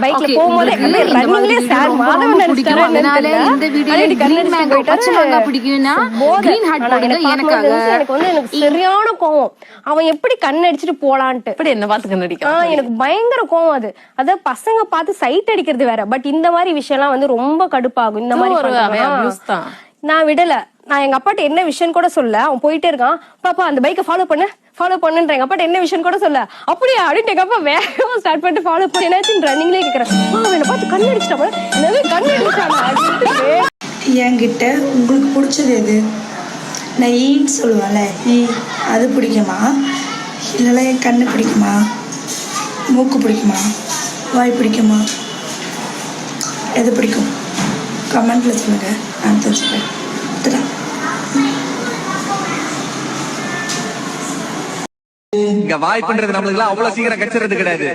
பைக்ல போகும்போது ரன்னிங்லயே சார் மாதவன் நடிச்சாரு. அதனால இந்த வீடியோல கிரீன் மேங்கோ பச்சை மாங்கா பிடிக்கும்னா கிரீன் ஹார்ட் போடுங்க. எனக்கு வந்து எனக்கு சரியான கோவம். அவன் எப்படி கண்ணடிச்சிட்டு போலான்ட்டு. எப்படி என்ன பார்த்து கண்ணடிக்கான்? எனக்கு பயங்கர கோவம் அது. அத பசங்க பார்த்து சைட் அடிக்கிறது வேற. பட் இந்த மாதிரி விஷயம் எல்லாம் வந்து ரொம்ப கடுப்பாகும். இந்த மாதிரி நான் விடல. நான் எங்க அப்பாட்ட என்ன விஷயம் கூட சொல்ல. அவன் போயிட்டே இருக்கான். பாப்பா அந்த பைக்கை ஃபாலோ பண்ணுன்ற எங்க அப்பாட்ட என்ன விஷயம் கூட சொல்ல. அப்படியே அப்படின்னு எங்க அப்பா வேகமா ஸ்டார்ட் பண்ணிட்டு ஃபாலோ பண்ணி என்னாச்சு ரன்னிங்லயே கேக்குறேன். அவனை பார்த்து கண்ணு அடிச்சிட்டான். என்னது கண்ணு அடிச்சான்? என்கிட்ட உங்களுக்கு பிடிச்சது எது? நான் ஈன்னு சொல்லுவேன்ல, ஈ அது பிடிக்குமா? இல்லைன்னா என் கண்ணு பிடிக்குமா? மூக்கு பிடிக்குமா? வாய் பிடிக்குமா? எது பிடிக்கும்? கமெண்ட்ல சொல்லுங்க, நான் தெரிஞ்சுப்பேன். இங்க வாய்ப்புன்றது நம்மளுக்கு அவ்வளவு சீக்கிரம் கிடைச்சிருது கிடையாது.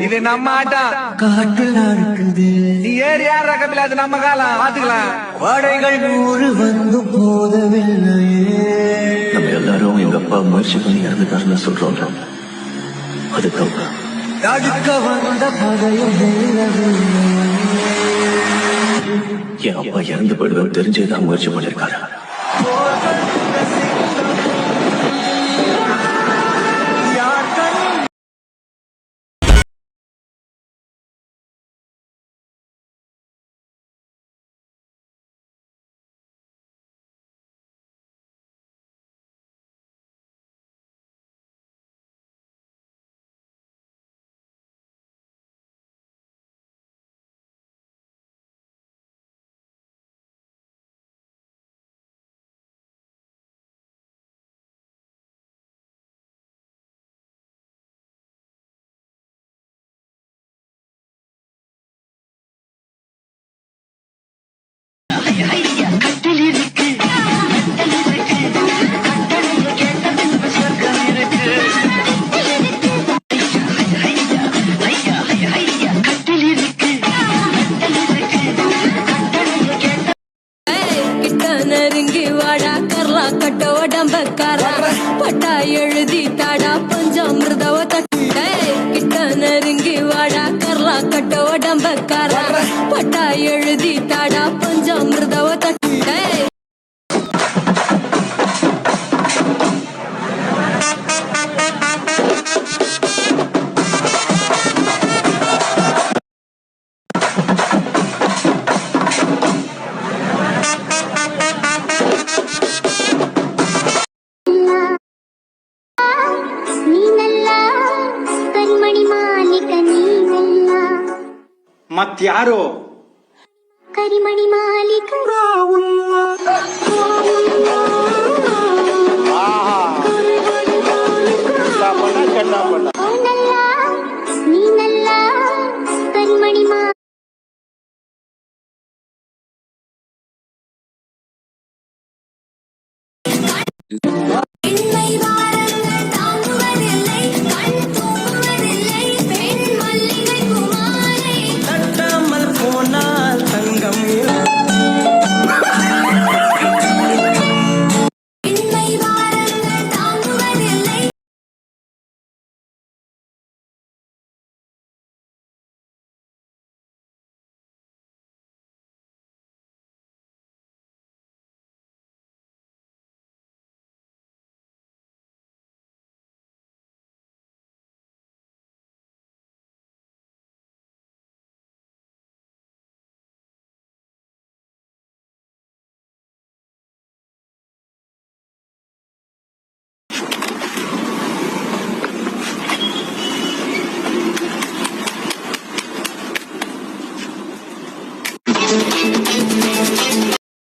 இது நம்ம ஆட்டம். காட்டுல இருக்குது நீ ஏறி யார் ரகமில்ல, அது நம்ம காலம். பாத்துக்கலாம். வாடைகள் 100 வந்து போதவில்லையே. நம்ம எல்லாரும் எங்க அப்பா முயற்சி பண்ணி இறந்துட்டாருன்னு சொல்றோம். அதுக்கப்புறம் வந்த பகையும் என் அப்பா இறந்து போயிடுவேன் தெரிஞ்சேதான் முயற்சி பண்ணிருக்காரு. நெருங்கி வாடா கர்லா கட்ட உடம்பக்காரா பட்டா எழுதி தாடா பஞ்சாமிர்தவ தட்டை கிட்ட நெருங்கி வாடா கர்லா கட்ட உடம்பக்காரா பட்டா எழுதி தாடா பஞ்சாமிர்தவ தட்டை. ಮತ್ಯಾರು ಕರಿಮಣಿ ಮಾಲೀಕ ಕಣ್ಣ